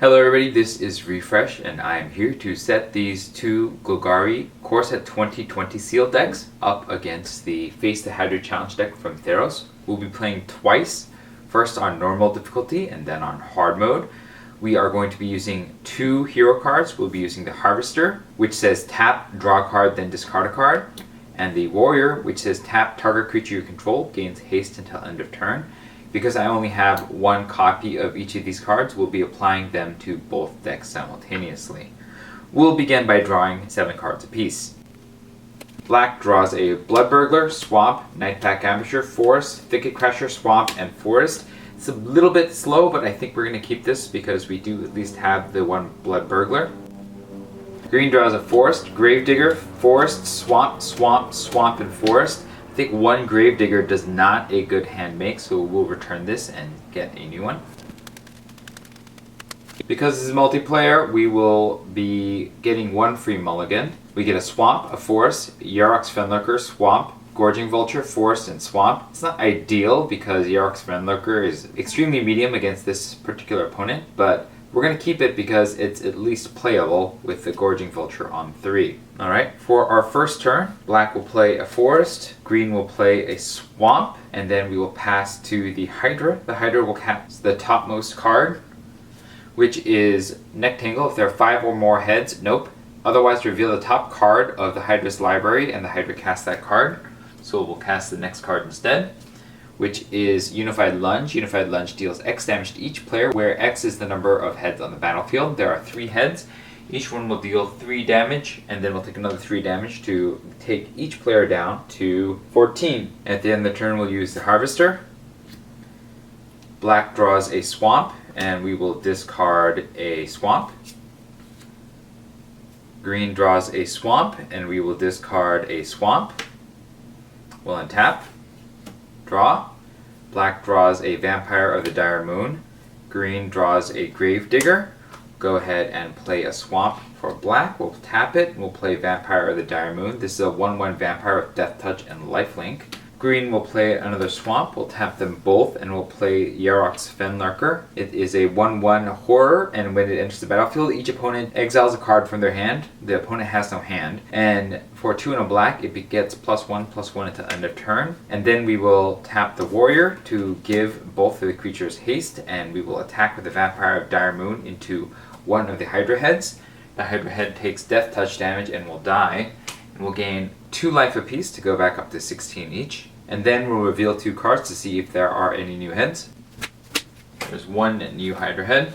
Hello everybody, this is Refresh and I am here to set these two Golgari Core Set 2020 sealed decks up against the Face the Hydra challenge deck from Theros. We'll be playing twice, first on normal difficulty and then on hard mode. We are going to be using two hero cards. We'll be using the Harvester, which says tap, draw a card, then discard a card, and the Warrior, which says tap, target creature you control, gains haste until end of turn. Because I only have one copy of each of these cards, we'll be applying them to both decks simultaneously. We'll begin by drawing 7 cards apiece. Black draws a Blood Burglar, Swamp, Nightpack Ambusher, Forest, Thicket Crasher, Swamp, and Forest. It's a little bit slow, but I think we're going to keep this because we do at least have the one Blood Burglar. Green draws a Forest, Gravedigger, Forest, Swamp, Swamp, Swamp, and Forest. I think one Gravedigger does not a good hand make, so we'll return this and get a new one. Because this is multiplayer, we will be getting one free mulligan. We get a Swamp, a Forest, Yarok's Fenlurker, Swamp, Gorging Vulture, Forest, and Swamp. It's not ideal because Yarok's Fenlurker is extremely medium against this particular opponent, but we're going to keep it because it's at least playable with the Gorging Vulture on 3. Alright, for our first turn, black will play a Forest, green will play a Swamp, and then we will pass to the Hydra. The Hydra will cast the topmost card, which is Nectangle. If there are 5 or more heads, nope. Otherwise, reveal the top card of the Hydra's library, and the Hydra casts that card. So we'll cast the next card instead, which is Unified Lunge. Unified Lunge deals X damage to each player, where X is the number of heads on the battlefield. There are 3 heads. Each one will deal 3 damage, and then we'll take another 3 damage to take each player down to 14. At the end of the turn, we'll use the Harvester. Black draws a Swamp, and we will discard a Swamp. Green draws a Swamp, and we will discard a Swamp. We'll untap. Draw. Black draws a Vampire of the Dire Moon. Green draws a Gravedigger. Go ahead and play a Swamp for black. We'll tap it and we'll play Vampire of the Dire Moon. This is a 1/1 Vampire with Death Touch and Lifelink. Green will play another Swamp. We'll tap them both and we'll play Yarok's Fenlurker. It is a 1/1 horror, and when it enters the battlefield, each opponent exiles a card from their hand. The opponent has no hand. And for 2 and a black, it gets +1/+1 until end of turn. And then we will tap the Warrior to give both of the creatures haste, and we will attack with the Vampire of Dire Moon into one of the Hydra heads. The Hydra head takes Death Touch damage and will die. And we'll gain 2 life apiece to go back up to 16 each. And then we'll reveal 2 cards to see if there are any new heads. There's 1 new Hydra head.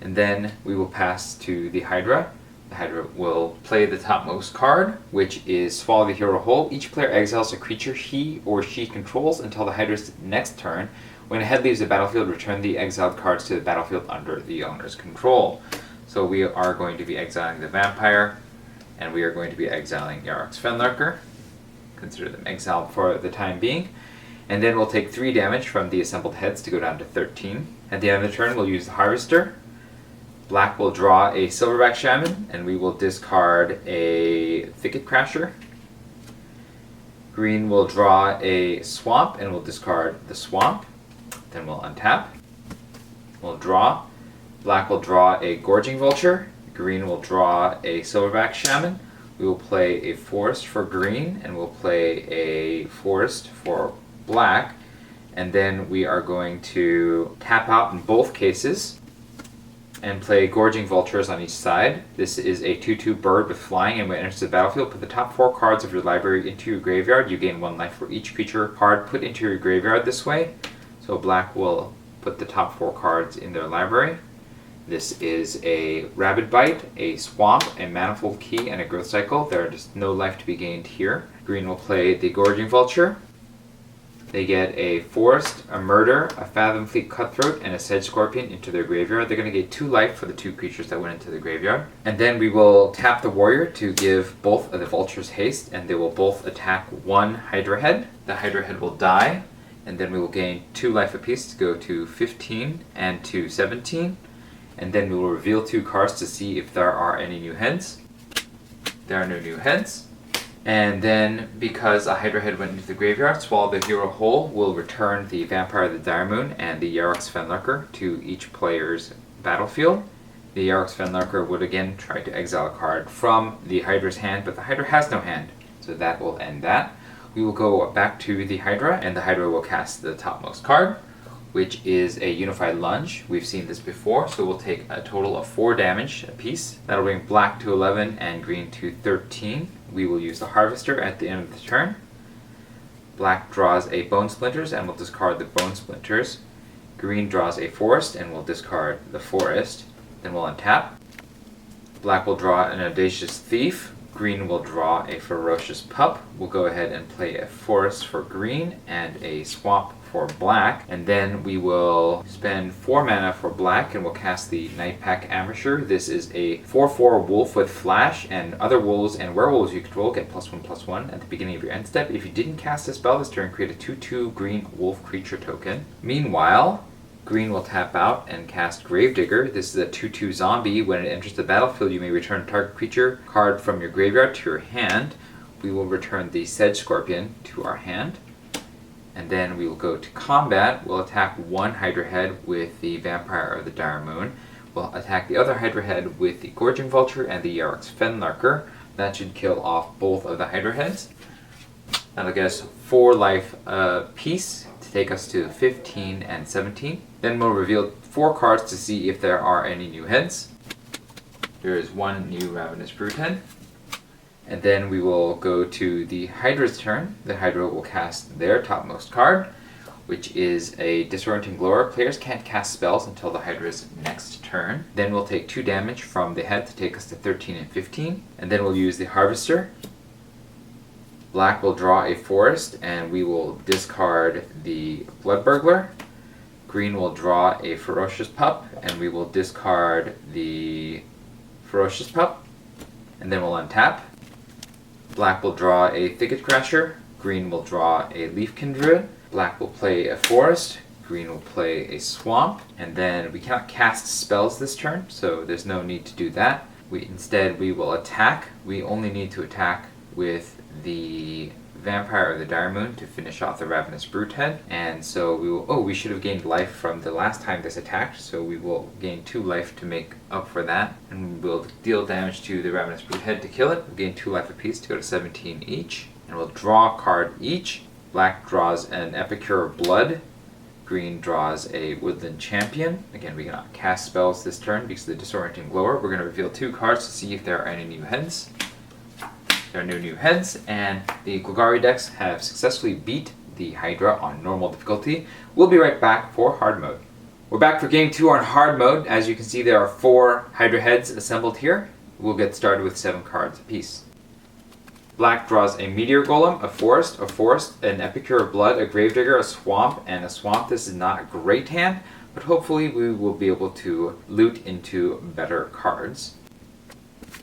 And then we will pass to the Hydra. The Hydra will play the topmost card, which is Swallow the Hero Whole. Each player exiles a creature he or she controls until the Hydra's next turn. When a head leaves the battlefield, return the exiled cards to the battlefield under the owner's control. So we are going to be exiling the Vampire, and we are going to be exiling Yarok's Fenlurker. Consider them exiled for the time being. And then we'll take 3 damage from the assembled heads to go down to 13. At the end of the turn, we'll use the Harvester. Black will draw a Silverback Shaman, and we will discard a Thicket Crasher. Green will draw a Swamp, and we'll discard the Swamp. Then we'll untap. We'll draw. Black will draw a Gorging Vulture. Green will draw a Silverback Shaman. We will play a Forest for green, and we'll play a Forest for black. And then we are going to tap out in both cases and play Gorging Vultures on each side. This is a 2/2 bird with flying, and when it enters the battlefield, put the top 4 cards of your library into your graveyard. You gain 1 life for each creature card put into your graveyard this way. So black will put the top 4 cards in their library. This is a Rabid Bite, a Swamp, a Manifold Key, and a Growth Cycle. There is no life to be gained here. Green will play the Gorging Vulture. They get a Forest, a Murder, a Fathom Fleet Cutthroat, and a Sedge Scorpion into their graveyard. They're going to get 2 life for the 2 creatures that went into the graveyard. And then we will tap the Warrior to give both of the Vultures haste, and they will both attack 1 Hydra head. The Hydra head will die, and then we will gain 2 life apiece to go to 15 and to 17. And then we will reveal 2 cards to see if there are any new heads. There are no new heads. And then, because a Hydra head went into the graveyard, Swallow the Hero Whole will return the Vampire of the Dire Moon and the Yarok's Fenlurker to each player's battlefield. The Yarok's Fenlurker would again try to exile a card from the Hydra's hand, but the Hydra has no hand, so that will end that. We will go back to the Hydra, and the Hydra will cast the topmost card, which is a Unified Lunge. We've seen this before, so we'll take a total of 4 damage apiece. That'll bring black to 11 and green to 13. We will use the Harvester at the end of the turn. Black draws a Bone Splinters and will discard the Bone Splinters. Green draws a Forest and will discard the Forest. Then we'll untap. Black will draw an Audacious Thief. Green will draw a Ferocious Pup. We'll go ahead and play a Forest for green and a Swamp for black. And then we will spend 4 mana for black and we'll cast the Nightpack Ambusher. This is a 4/4 wolf with flash, and other wolves and werewolves you control get +1/+1 at the beginning of your end step. If you didn't cast a spell this turn, create a 2/2 green wolf creature token. Meanwhile, green will tap out and cast Gravedigger. This is a 2/2 zombie. When it enters the battlefield, you may return a target creature card from your graveyard to your hand. We will return the Sedge Scorpion to our hand. And then we will go to combat. We'll attack one Hydra head with the Vampire of the Dire Moon. We'll attack the other Hydra head with the Gorging Vulture and the Yarok's Fenlurker. That should kill off both of the Hydra heads. That'll get us 4 life apiece to take us to 15 and 17. Then we'll reveal 4 cards to see if there are any new heads. There is 1 new Ravenous Brute head. And then we will go to the Hydra's turn. The Hydra will cast their topmost card, which is a Disorienting Glower. Players can't cast spells until the Hydra's next turn. Then we'll take 2 damage from the head to take us to 13 and 15. And then we'll use the Harvester. Black will draw a Forest, and we will discard the Blood Burglar. Green will draw a Ferocious Pup, and we will discard the Ferocious Pup. And then we'll untap. Black will draw a Thicket Crasher. Green will draw a Leafkin Druid. Black will play a Forest. Green will play a Swamp. And then we cannot cast spells this turn, so there's no need to do that. Instead, we will attack. We only need to attack with the Vampire of the Dire Moon to finish off the Ravenous Brute head. And so we will, we should have gained life from the last time this attacked, so we will gain 2 life to make up for that. And we'll deal damage to the Ravenous Brute head to kill it. We'll gain 2 life apiece to go to 17 each. And we'll draw a card each. Black draws an Epicure of Blood. Green draws a Woodland Champion. Again, we cannot cast spells this turn because of the Disorienting Glower. We're going to reveal 2 cards to see if there are any new heads. There are no new heads, and the Golgari decks have successfully beat the Hydra on normal difficulty. We'll be right back for hard mode. We're back for game 2 on hard mode. As you can see, there are 4 Hydra heads assembled here. We'll get started with 7 cards apiece. Black draws a Meteor Golem, a Forest, an Epicure of Blood, a Gravedigger, a Swamp, and a Swamp. This is not a great hand, but hopefully we will be able to loot into better cards.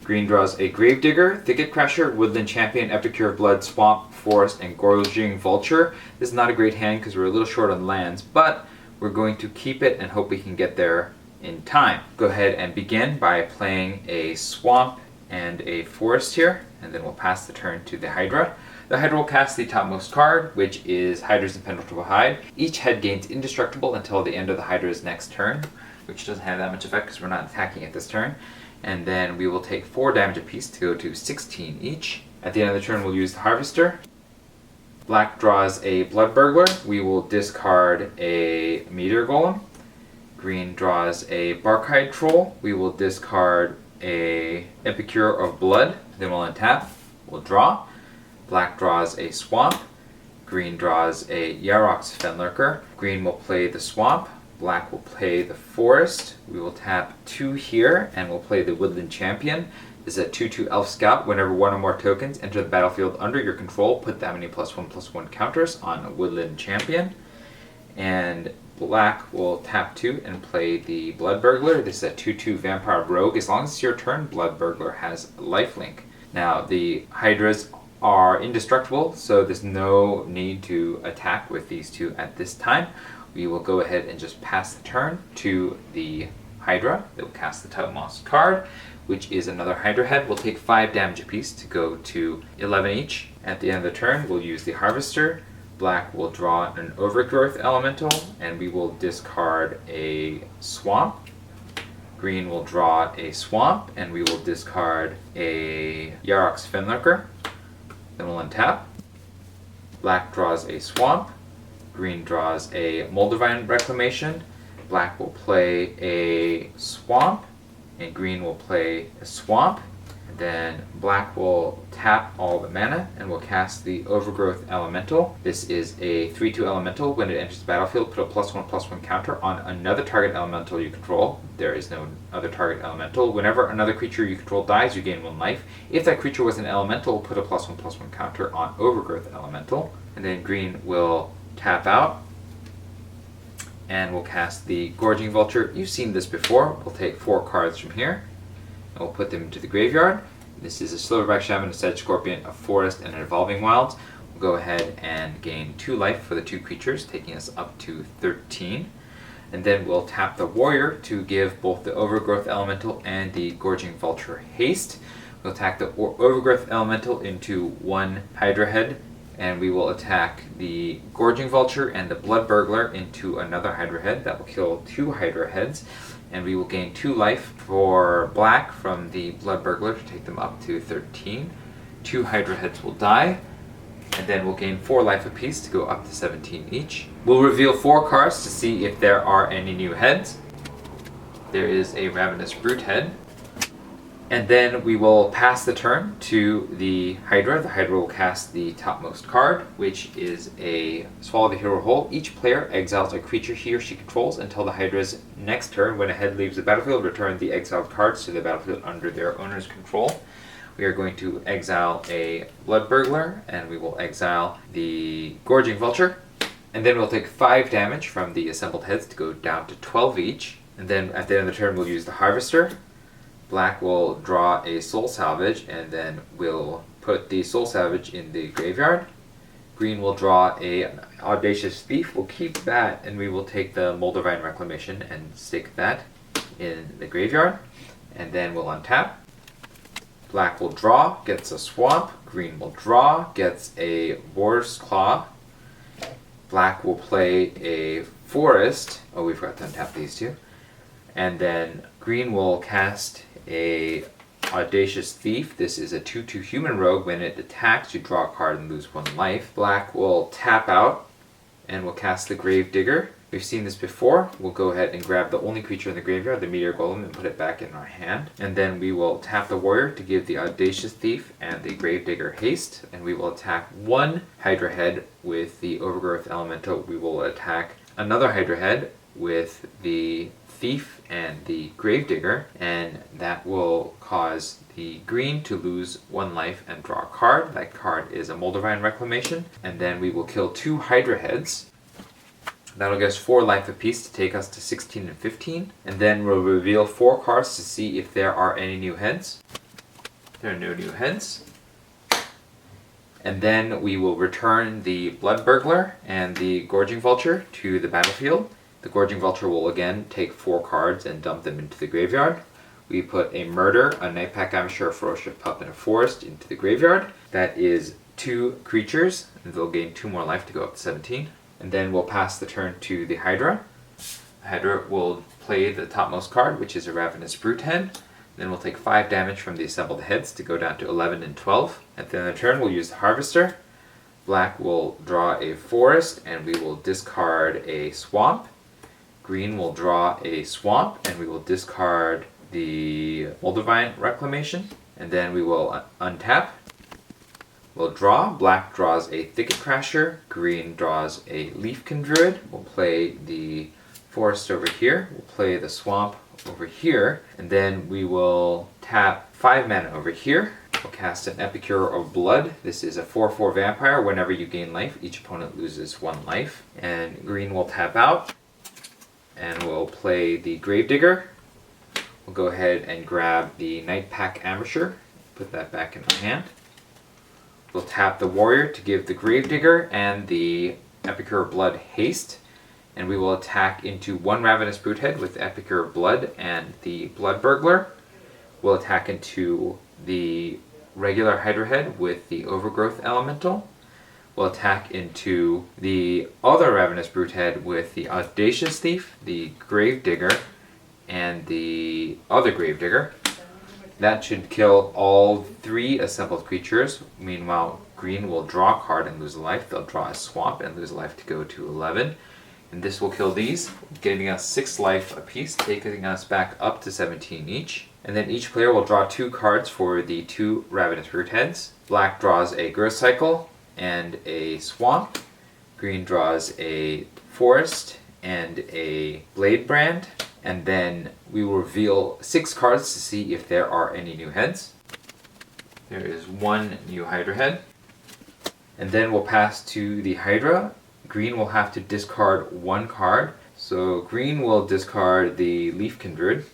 Green draws a Gravedigger, Thicket Crasher, Woodland Champion, Epicure of Blood, Swamp, Forest, and Gorging Vulture. This is not a great hand because we're a little short on lands, but we're going to keep it and hope we can get there in time. Go ahead and begin by playing a Swamp and a Forest here, and then we'll pass the turn to the Hydra. The Hydra will cast the topmost card, which is Hydra's Impenetrable Hide. Each head gains Indestructible until the end of the Hydra's next turn, which doesn't have that much effect because we're not attacking it this turn. And then we will take 4 damage apiece to go to 16 each. At the end of the turn, we'll use the Harvester. Black draws a Blood Burglar. We will discard a Meteor Golem. Green draws a Barkhide Troll. We will discard a Epicure of Blood. Then we'll untap. We'll draw. Black draws a Swamp. Green draws a Yarok's Fenlurker. Green will play the Swamp. Black will play the Forest. We will tap 2 here, and we'll play the Woodland Champion. This is a 2/2 Elf Scout. Whenever 1 or more tokens enter the battlefield under your control, put that many +1/+1 counters on a Woodland Champion. And Black will tap 2 and play the Blood Burglar. This is a 2/2 Vampire Rogue. As long as it's your turn, Blood Burglar has lifelink. Now, the Hydras are indestructible, so there's no need to attack with these 2 at this time. We will go ahead and just pass the turn to the Hydra. It will cast the topmost card, which is another Hydra head. We'll take 5 damage apiece to go to 11 each. At the end of the turn, we'll use the Harvester. Black will draw an Overgrowth Elemental, and we will discard a Swamp. Green will draw a swamp, and we will discard a Yarok's Finlurker. Then we'll untap. Black draws a swamp. Green draws a Moldavine Reclamation. Black will play a swamp, and green will play a swamp. Then black will tap all the mana and will cast the Overgrowth Elemental. This is a 3/2 elemental. When it enters the battlefield, put a +1/+1 counter on another target elemental you control. There is no other target elemental. Whenever another creature you control dies, you gain 1 life. If that creature was an elemental, put a +1/+1 counter on Overgrowth Elemental. And then green will tap out and we'll cast the Gorging Vulture. You've seen this before. We'll take 4 cards from here and we'll put them into the graveyard. This is a Silverback Shaman, a Sedge Scorpion, a Forest, and an Evolving Wilds. We'll go ahead and gain 2 life for the 2 creatures, taking us up to 13. And then we'll tap the Warrior to give both the Overgrowth Elemental and the Gorging Vulture haste. We'll attack the Overgrowth Elemental into 1 Hydra Head, and we will attack the Gorging Vulture and the Blood Burglar into another Hydra Head. That will kill 2 Hydra Heads, and we will gain 2 life for black from the Blood Burglar to take them up to 13. 2 Hydra Heads will die, and then we'll gain 4 life apiece to go up to 17 each. We'll reveal 4 cards to see if there are any new heads. There is a Ravenous Brute head. And then we will pass the turn to the Hydra. The Hydra will cast the topmost card, which is a Swallow the Hero Whole. Each player exiles a creature he or she controls until the Hydra's next turn. When a head leaves the battlefield, return the exiled cards to the battlefield under their owner's control. We are going to exile a Blood Burglar, and we will exile the Gorging Vulture. And then we'll take 5 damage from the assembled heads to go down to 12 each. And then at the end of the turn, we'll use the Harvester. Black will draw a Soul Salvage, and then we'll put the Soul Salvage in the graveyard. Green will draw a Audacious Thief. We'll keep that, and we will take the Moldavine Reclamation and stick that in the graveyard. And then we'll untap. Black will draw, gets a Swamp. Green will draw, gets a Boar's Claw. Black will play a Forest. Oh, we forgot to untap these 2. And then green will cast a Audacious Thief. This is a 2/2 human rogue. When it attacks, you draw a card and lose 1 life. Black will tap out and will cast the Grave Digger. We've seen this before. We'll go ahead and grab the only creature in the graveyard, the Meteor Golem, and put it back in our hand. And then we will tap the Warrior to give the Audacious Thief and the Grave Digger haste. And we will attack 1 Hydra Head with the Overgrowth Elemental. We will attack another Hydra Head with the Thief and the Gravedigger, and that will cause the green to lose 1 life and draw a card. That card is a Moldavine Reclamation, and then we will kill 2 Hydra Heads. That'll give us 4 life apiece to take us to 16 and 15, and then we'll reveal 4 cards to see if there are any new heads. There are no new heads. And then we will return the Blood Burglar and the Gorging Vulture to the battlefield. The Gorging Vulture will again take 4 cards and dump them into the graveyard. We put a Murder, a Nightpack Amateur, a Ferocious Pup, and a Forest into the graveyard. That is 2 creatures, and they'll gain 2 more life to go up to 17. And then we'll pass the turn to the Hydra. The Hydra will play the topmost card, which is a Ravenous Brute head. Then we'll take 5 damage from the assembled heads to go down to 11 and 12. At the end of the turn, we'll use the Harvester. Black will draw a Forest, and we will discard a Swamp. Green will draw a Swamp, and we will discard the Moldavine Reclamation. And then we will untap. We'll draw. Black draws a Thicket Crasher. Green draws a Leafkin Druid. We'll play the Forest over here. We'll play the Swamp over here. And then we will tap 5 mana over here. We'll cast an Epicure of Blood. This is a 4/4 vampire. Whenever you gain life, each opponent loses 1 life. And green will tap out. And we'll play the Gravedigger. We'll go ahead and grab the Nightpack Amateur, put that back in our hand. We'll tap the Warrior to give the Gravedigger and the Epicure of Blood haste, and we will attack into 1 Ravenous Brute head with Epicure of Blood and the Blood Burglar. We'll attack into the regular Hydra head with the Overgrowth Elemental. We'll attack into the other Ravenous Brute head with the Audacious Thief, the Gravedigger, and the other Gravedigger. That should kill all 3 assembled creatures. Meanwhile, green will draw a card and lose a life. They'll draw a swamp and lose a life to go to 11. And this will kill these, giving us 6 life apiece, taking us back up to 17 each. And then each player will draw 2 cards for the 2 Ravenous Root Heads. Black draws a Growth Cycle and a Swamp. Green draws a Forest and a Blade Brand. And then we will reveal 6 cards to see if there are any new heads. There is 1 new Hydra head. And then we'll pass to the Hydra. Green will have to discard 1 card. So green will discard the Leafkin Druid.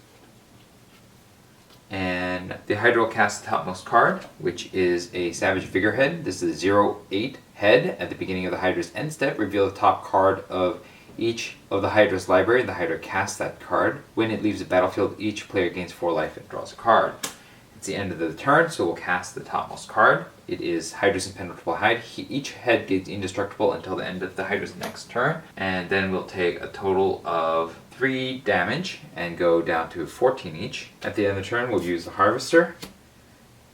And the Hydra will cast the topmost card, which is a Savage Figurehead. This is a 0/8 head. At the beginning of the Hydra's end step, reveal the top card of each of the Hydra's library. The Hydra casts that card. When it leaves the battlefield, each player gains 4 life and draws a card. It's the end of the turn, so we'll cast the topmost card. It is Hydra's Impenetrable Hide. Each head gets indestructible until the end of the Hydra's next turn. And then we'll take a total of 3 damage and go down to 14 each. At the end of the turn, we'll use the Harvester.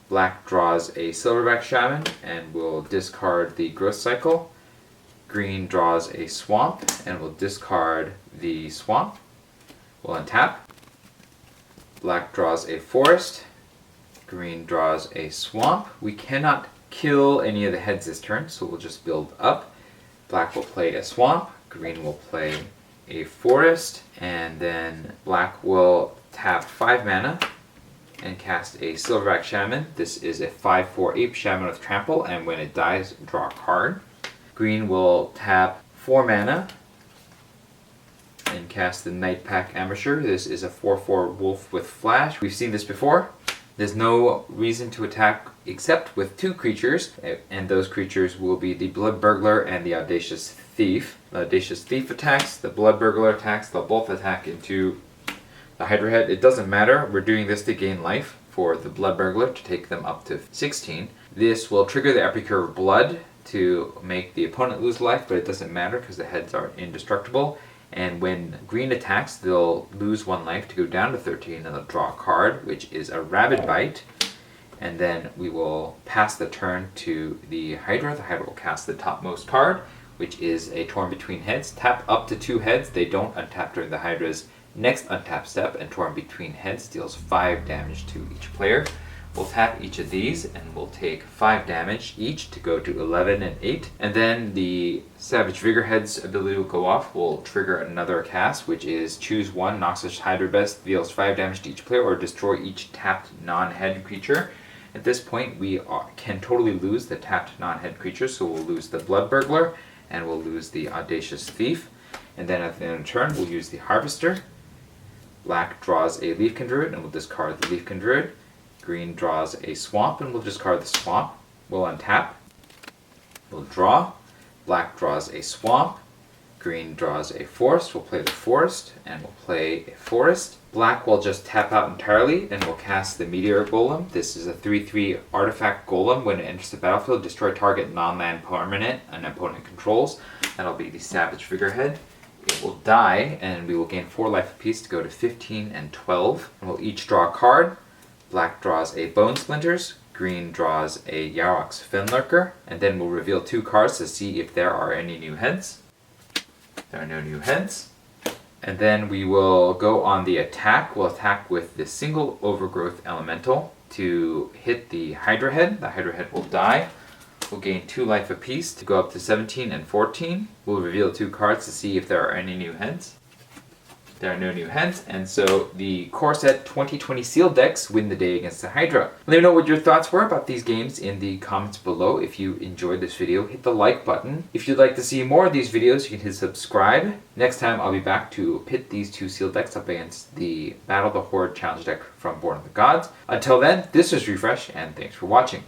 Black draws a Silverback Shaman and will discard the Growth Cycle. Green draws a Swamp and will discard the Swamp. We'll untap. Black draws a Forest. Green draws a Swamp. We cannot kill any of the heads this turn, so we'll just build up. Black will play a Swamp. Green will play a Forest. And then black will tap 5 mana and cast a Silverback Shaman. This is a 5/4 Ape Shaman with Trample, and when it dies, draw a card. Green will tap 4 mana and cast the Nightpack Ambusher. This is a 4/4 Wolf with Flash. We've seen this before. There's no reason to attack except with 2 creatures, and those creatures will be the Blood Burglar and the Audacious Thief. The Audacious Thief attacks, the Blood Burglar attacks, they'll both attack into the Hydra head. It doesn't matter, we're doing this to gain life for the Blood Burglar to take them up to 16. This will trigger the Epicure of Blood to make the opponent lose life, but it doesn't matter because the heads are indestructible. And when green attacks, they'll lose 1 life to go down to 13, and they'll draw a card, which is a Rabid Bite. And then we will pass the turn to the Hydra. The Hydra will cast the topmost card, which is a Torn Between Heads. Tap up to 2 heads. They don't untap during the Hydra's next untap step, and Torn Between Heads deals 5 damage to each player. We'll tap each of these and we'll take 5 damage each to go to 11 and 8. And then the Savage Figurehead's ability will go off. We'll trigger another cast, which is choose 1 Noxious Hydra Best, deals 5 damage to each player, or destroy each tapped non-head creature. At this point, we can totally lose the tapped non-head creature, so we'll lose the Blood Burglar and we'll lose the Audacious Thief. And then at the end of the turn, we'll use the Harvester. Black draws a Leafkin Druid and we'll discard the Leafkin Druid. Green draws a Swamp and we'll discard the Swamp. We'll untap. We'll draw. Black draws a Swamp. Green draws a Forest. We'll play the Forest and we'll play a Forest. Black will just tap out entirely and we'll cast the Meteor Golem. This is a 3/3 artifact golem. When it enters the battlefield, destroy target non-land permanent an opponent controls. That'll be the Savage Figurehead. It will die and we will gain 4 life apiece to go to 15 and 12. And we'll each draw a card. Black draws a Bone Splinters, green draws a Yarok's Fenlurker, and then we'll reveal 2 cards to see if there are any new heads. There are no new heads. And then we will go on the attack. We'll attack with the single Overgrowth Elemental to hit the Hydra head. The Hydra head will die. We'll gain 2 life apiece to go up to 17 and 14. We'll reveal 2 cards to see if there are any new heads. There are no new heads, and so the Core Set 2020 sealed decks win the day against the Hydra. Let me know what your thoughts were about these games in the comments below. If you enjoyed this video, hit the like button. If you'd like to see more of these videos, you can hit subscribe. Next time, I'll be back to pit these 2 sealed decks up against the Battle the Horde challenge deck from Born of the Gods. Until then, this is Refresh, and thanks for watching.